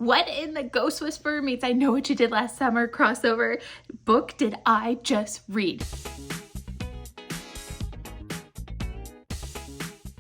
What in the Ghost Whisperer meets I Know What You Did Last Summer crossover book did I just read?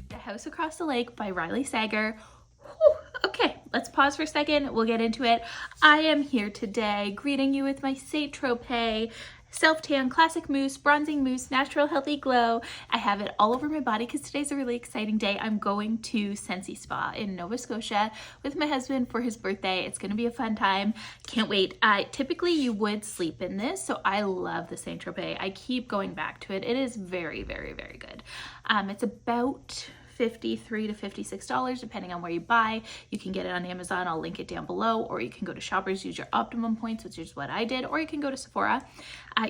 The House Across the Lake by Riley Sager. Whew. Okay, let's pause for a second. We'll get into it. I am here today greeting you with my Saint Tropez self-tan classic mousse, bronzing mousse, natural healthy glow. I have it all over my body because today's a really exciting day. I'm going to Sensi Spa in Nova Scotia with my husband for his birthday. It's going to be a fun time. Can't wait. Typically you would sleep in this, so I love the Saint Tropez. I keep going back to it. It is very, very, very good. It's about $53 to $56 depending on where you buy. You can get it on Amazon. I'll link it down below, or you can go to Shoppers, use your Optimum points, which is what I did, or you can go to Sephora.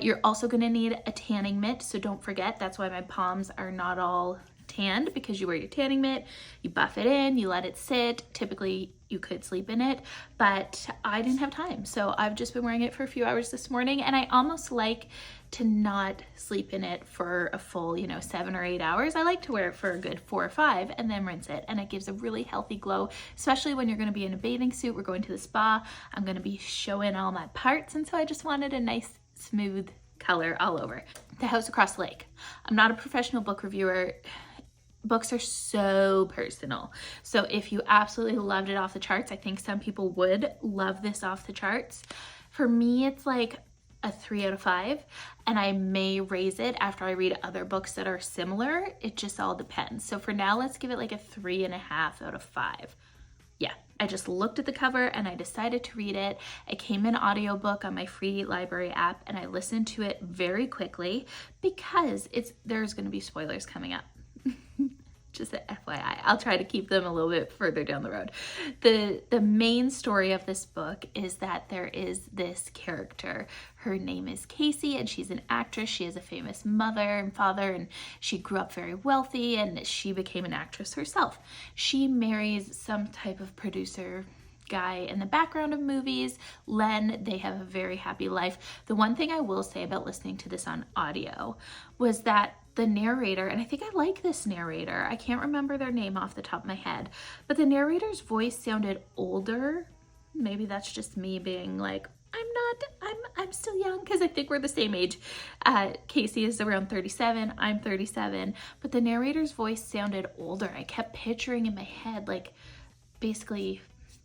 You're also going to need a tanning mitt, so don't forget. That's why my palms are not all tanned, because you wear your tanning mitt, you buff it in, you let it sit. Typically you could sleep in it, but I didn't have time, so I've just been wearing it for a few hours this morning, and I almost like to not sleep in it for a full 7 or 8 hours. I like to wear it for a good 4 or 5 and then rinse it, and it gives a really healthy glow, especially when you're going to be in a bathing suit. We're going to the spa. I'm going to be showing all my parts, and so I just wanted a nice smooth color all over. The House Across the Lake. I'm not a professional book reviewer. Books are so personal. So if you absolutely loved it off the charts, I think some people would love this off the charts. For me, it's like a 3 out of 5, and I may raise it after I read other books that are similar. It just all depends. So for now, let's give it like a 3.5 out of 5. Yeah, I just looked at the cover and I decided to read it. It came in audiobook on my free library app, and I listened to it very quickly because there's going to be spoilers coming up. Just an FYI. I'll try to keep them a little bit further down the road. The main story of this book is that there is this character. Her name is Casey, and she's an actress. She has a famous mother and father, and she grew up very wealthy, and she became an actress herself. She marries some type of producer guy in the background of movies, Len. They have a very happy life. The one thing I will say about listening to this on audio was that the narrator, and I think I like this narrator, I can't remember their name off the top of my head, but the narrator's voice sounded older. Maybe that's just me being like, I'm still young, because I think we're the same age. Casey is around 37, I'm 37, but the narrator's voice sounded older. I kept picturing in my head like basically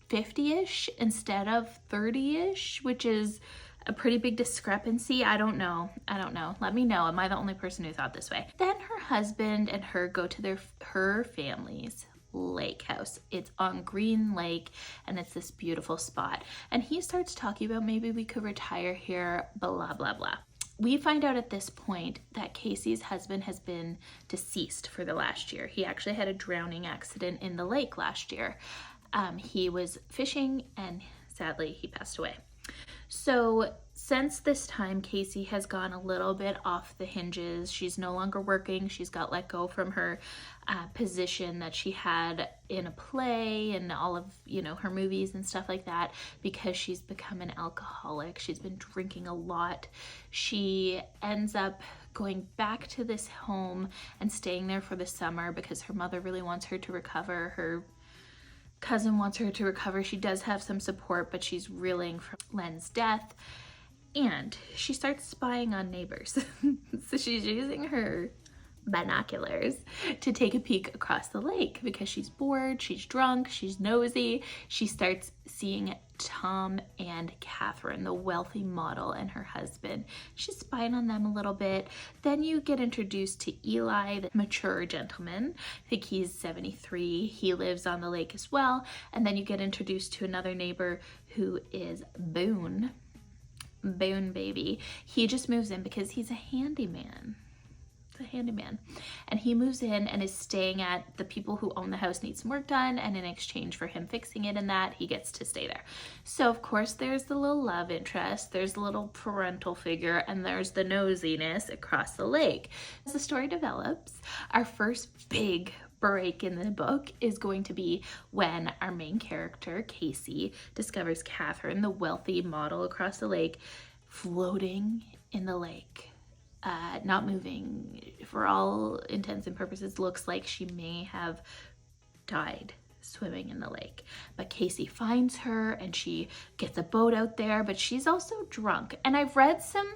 50-ish instead of 30-ish, which is a pretty big discrepancy. I don't know. Let me know. Am I the only person who thought this way? Then her husband and her go to her family's lake house. It's on Green Lake, and it's this beautiful spot. And he starts talking about maybe we could retire here, blah, blah, blah. We find out at this point that Casey's husband has been deceased for the last year. He actually had a drowning accident in the lake last year. He was fishing, and sadly he passed away. So since this time, Casey has gone a little bit off the hinges. She's no longer working. She's got let go from her position that she had in a play and all of, her movies and stuff like that, because she's become an alcoholic. She's been drinking a lot. She ends up going back to this home and staying there for the summer because her mother really wants her to recover. Her cousin wants her to recover. She does have some support, but she's reeling from Len's death, and she starts spying on neighbors. So she's using her binoculars to take a peek across the lake because she's bored, she's drunk, she's nosy. She starts seeing Tom and Catherine, the wealthy model, and her husband. She's spying on them a little bit. Then you get introduced to Eli, the mature gentleman. I think he's 73. He lives on the lake as well. And then you get introduced to another neighbor who is Boone baby. He just moves in because he's a handyman. And he moves in and is staying at the people who own the house need some work done, and in exchange for him fixing it and that, he gets to stay there. So of course there's the little love interest, there's the little parental figure, and there's the nosiness across the lake. As the story develops, our first big break in the book is going to be when our main character, Casey, discovers Catherine, the wealthy model across the lake, floating in the lake. Not moving. For all intents and purposes, looks like she may have died swimming in the lake. But Casey finds her and she gets a boat out there, but she's also drunk. And I've read some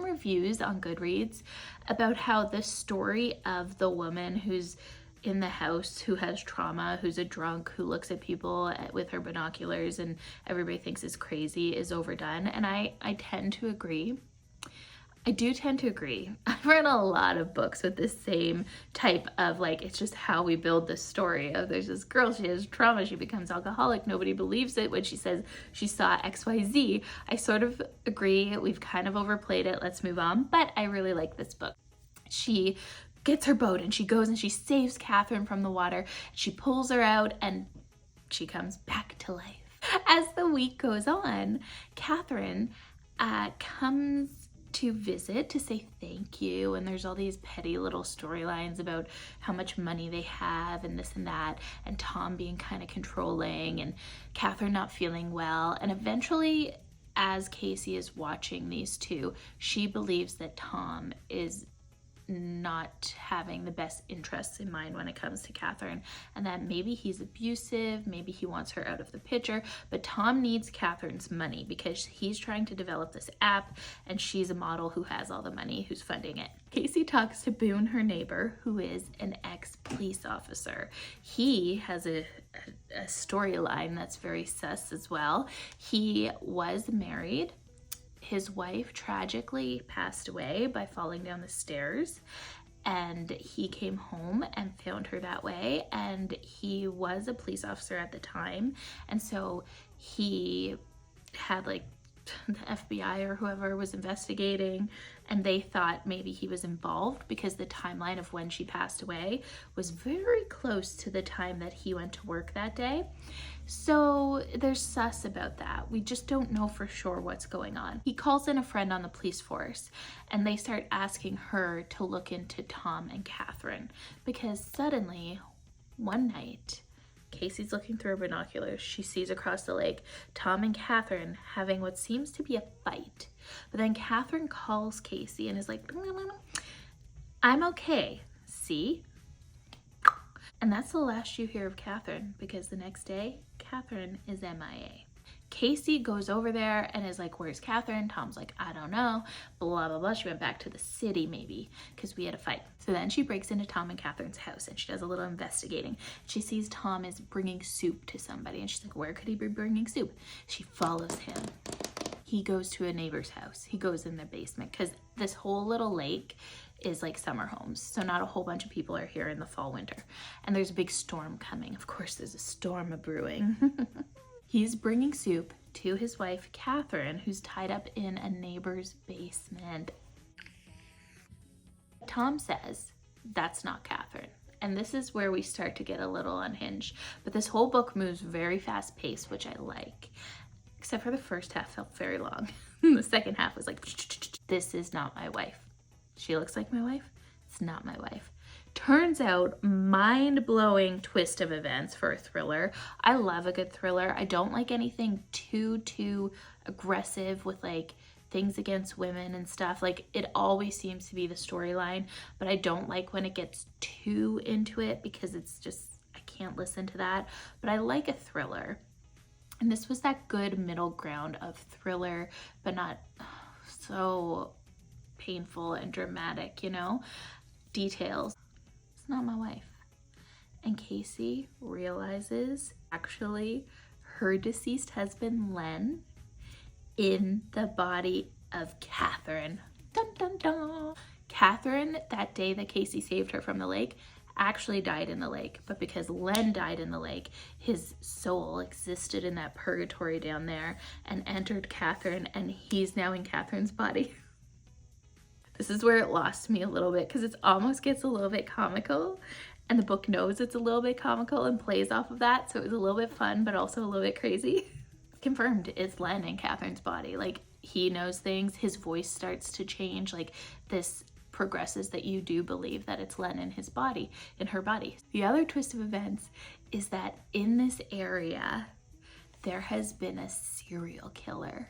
reviews on Goodreads about how the story of the woman who's in the house, who has trauma, who's a drunk, who looks at people with her binoculars and everybody thinks is crazy, is overdone. And I tend to agree. I do tend to agree. I've read a lot of books with this same type of, like, it's just how we build this story of there's this girl, she has trauma, she becomes alcoholic, nobody believes it when she says she saw XYZ. I sort of agree, we've kind of overplayed it, let's move on, but I really like this book. She gets her boat and she goes and she saves Catherine from the water. She pulls her out and she comes back to life. As the week goes on, Catherine comes to visit to say thank you, and there's all these petty little storylines about how much money they have and this and that, and Tom being kind of controlling and Catherine not feeling well. And eventually, as Casey is watching these two, she believes that Tom is not having the best interests in mind when it comes to Catherine, and that maybe he's abusive, maybe he wants her out of the picture, but Tom needs Catherine's money because he's trying to develop this app and she's a model who has all the money, who's funding it. Casey talks to Boone, her neighbor, who is an ex-police officer. He has a storyline that's very sus as well. He was married. His wife tragically passed away by falling down the stairs, and he came home and found her that way, and he was a police officer at the time, and so he had like the FBI or whoever was investigating, and they thought maybe he was involved because the timeline of when she passed away was very close to the time that he went to work that day. So there's sus about that. We just don't know for sure what's going on. He calls in a friend on the police force and they start asking her to look into Tom and Catherine because suddenly one night, Casey's looking through her binoculars. She sees across the lake Tom and Catherine having what seems to be a fight. But then Catherine calls Casey and is like, I'm okay, see? And that's the last you hear of Catherine because the next day, Catherine is MIA. Casey goes over there and is like, where's Catherine? Tom's like, I don't know, blah, blah, blah. She went back to the city maybe because we had a fight. So then she breaks into Tom and Catherine's house and she does a little investigating. She sees Tom is bringing soup to somebody and she's like, where could he be bringing soup? She follows him. He goes to a neighbor's house. He goes in their basement because this whole little lake is like summer homes. So not a whole bunch of people are here in the fall, winter. And there's a big storm coming. Of course, there's a storm a-brewing. He's bringing soup to his wife, Catherine, who's tied up in a neighbor's basement. Tom says, that's not Catherine. And this is where we start to get a little unhinged. But this whole book moves very fast paced, which I like. Except for the first half felt very long. The second half was like, this is not my wife. She looks like my wife. It's not my wife. Turns out, mind-blowing twist of events for a thriller. I love a good thriller. I don't like anything too aggressive with like things against women and stuff. Like it always seems to be the storyline, but I don't like when it gets too into it because it's just, I can't listen to that. But I like a thriller. And this was that good middle ground of thriller, but not so painful and dramatic, you know? Details. It's not my wife. And Casey realizes actually her deceased husband, Len, in the body of Catherine. Dun, dun, dun. Catherine, that day that Casey saved her from the lake, actually died in the lake, but because Len died in the lake, his soul existed in that purgatory down there and entered Catherine, and he's now in Catherine's body. This is where it lost me a little bit because it almost gets a little bit comical, and the book knows it's a little bit comical and plays off of that, so it was a little bit fun but also a little bit crazy. Confirmed, it's Len in Catherine's body. Like, he knows things, his voice starts to change, like this progresses that you do believe that it's Len in his body, in her body. The other twist of events is that in this area, there has been a serial killer,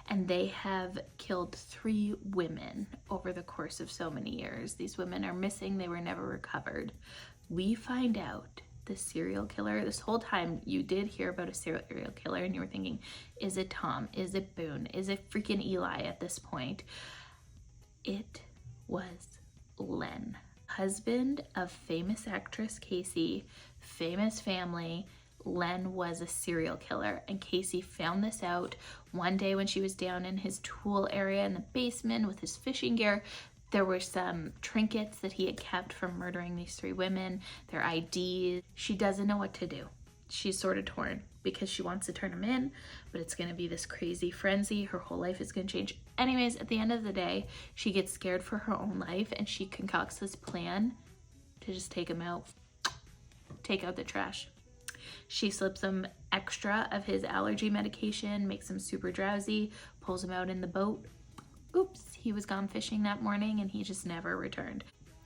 and they have killed 3 women over the course of so many years. These women are missing, they were never recovered. We find out the serial killer. This whole time you did hear about a serial killer and you were thinking, is it Tom? Is it Boone? Is it freaking Eli at this point? It was Len, husband of famous actress Casey, famous family. Len was a serial killer, and Casey found this out one day when she was down in his tool area in the basement with his fishing gear. There were some trinkets that he had kept from murdering these 3 women, their IDs. She doesn't know what to do. She's sort of torn because she wants to turn him in, but it's going to be this crazy frenzy. Her whole life is going to change. Anyways, at the end of the day, she gets scared for her own life, and she concocts this plan to just take him out, take out the trash. She slips him extra of his allergy medication, makes him super drowsy, pulls him out in the boat. Oops, he was gone fishing that morning and he just never returned.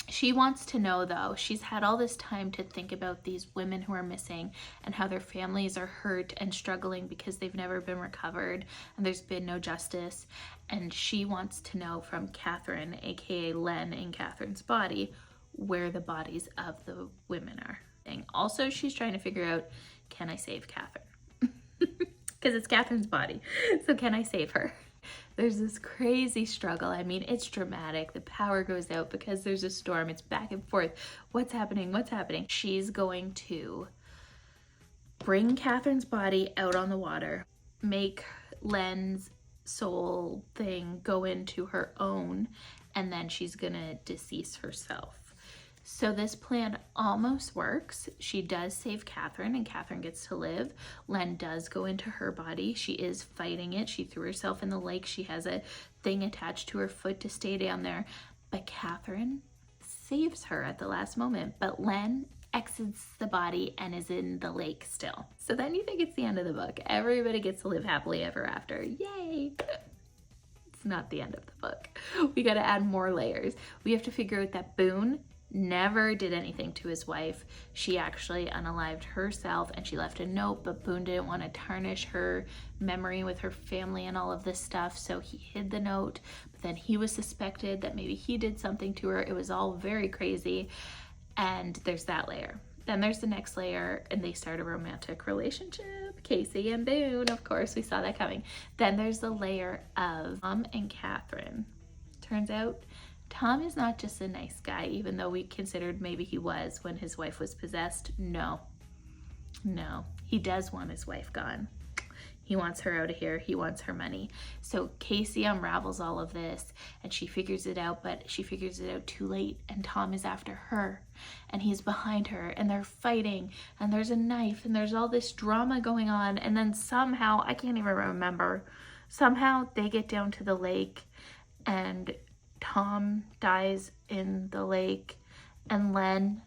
She wants to know, though, she's had all this time to think about these women who are missing and how their families are hurt and struggling because they've never been recovered and there's been no justice. And she wants to know from Catherine, aka Len in Catherine's body, where the bodies of the women are. And also, she's trying to figure out, can I save Catherine? Because it's Catherine's body, so can I save her? There's this crazy struggle. I mean, it's dramatic. The power goes out because there's a storm. It's back and forth. What's happening? What's happening? She's going to bring Catherine's body out on the water, make Len's soul thing go into her own, and then she's gonna decease herself. So this plan almost works. She does save Catherine and Catherine gets to live. Len does go into her body. She is fighting it. She threw herself in the lake. She has a thing attached to her foot to stay down there. But Catherine saves her at the last moment. But Len exits the body and is in the lake still. So then you think it's the end of the book. Everybody gets to live happily ever after. Yay! It's not the end of the book. We got to add more layers. We have to figure out that Boone never did anything to his wife. She actually unalived herself and she left a note, but Boone didn't want to tarnish her memory with her family and all of this stuff, so he hid the note. But then he was suspected that maybe he did something to her. It was all very crazy. And there's that layer. Then there's the next layer, and they start a romantic relationship. Casey and Boone, of course, we saw that coming. Then there's the layer of Tom and Catherine. Turns out Tom is not just a nice guy, even though we considered maybe he was when his wife was possessed. No, he does want his wife gone. He wants her out of here. He wants her money. So Casey unravels all of this and she figures it out, but she figures it out too late, and Tom is after her and he's behind her and they're fighting and there's a knife and there's all this drama going on. And then somehow, I can't even remember, somehow they get down to the lake and Tom dies in the lake and Len's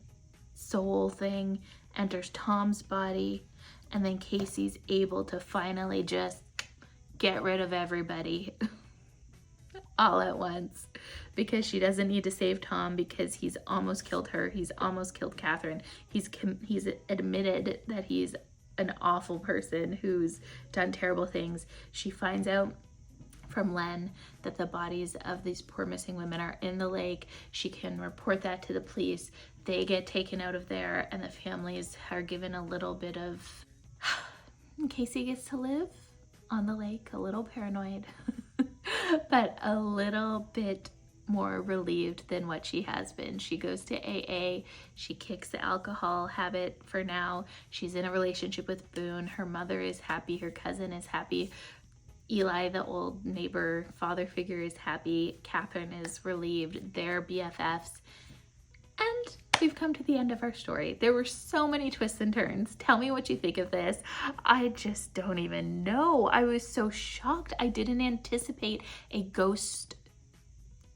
soul thing enters Tom's body, and then Casey's able to finally just get rid of everybody all at once because she doesn't need to save Tom because he's almost killed her. He's almost killed Catherine. He's admitted that he's an awful person who's done terrible things. She finds out from Len that the bodies of these poor missing women are in the lake. She can report that to the police. They get taken out of there and the families are given a little bit of... Casey gets to live on the lake, a little paranoid, but a little bit more relieved than what she has been. She goes to AA, she kicks the alcohol habit for now. She's in a relationship with Boone. Her mother is happy, her cousin is happy. Eli, the old neighbor father figure, is happy. Catherine is relieved. They're BFFs. And we've come to the end of our story. There were so many twists and turns. Tell me what you think of this. I just don't even know. I was so shocked. I didn't anticipate a ghost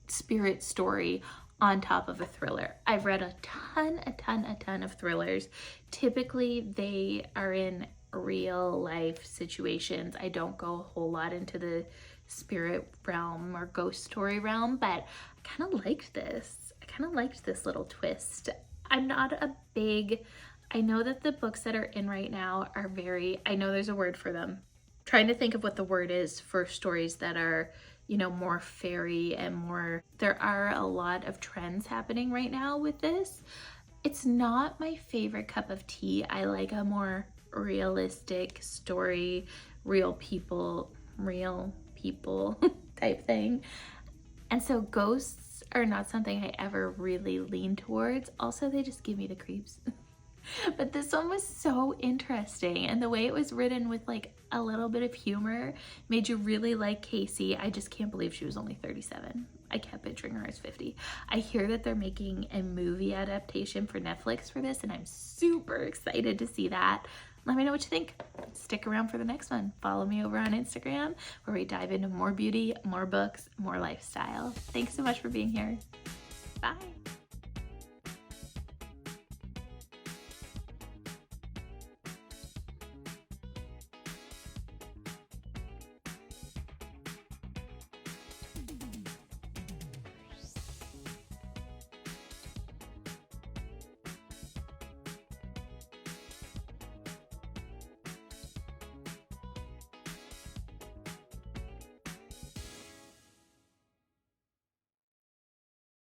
spirit story on top of a thriller. I've read a ton of thrillers. Typically, they are in real life situations. I don't go a whole lot into the spirit realm or ghost story realm, but I kind of liked this. I kind of liked this little twist. I'm not a big, I know that the books that are in right now are very, I know there's a word for them. I'm trying to think of what the word is for stories that are, you know, more fairy and more, there are a lot of trends happening right now with this. It's not my favorite cup of tea. I like a more realistic story, real people type thing. And so ghosts are not something I ever really lean towards. Also, they just give me the creeps. But this one was so interesting, and the way it was written with like a little bit of humor made you really like Casey. I just can't believe she was only 37. I kept picturing her as 50. I hear that they're making a movie adaptation for Netflix for this, and I'm super excited to see that. Let me know what you think. Stick around for the next one. Follow me over on Instagram where we dive into more beauty, more books, more lifestyle. Thanks so much for being here. Bye.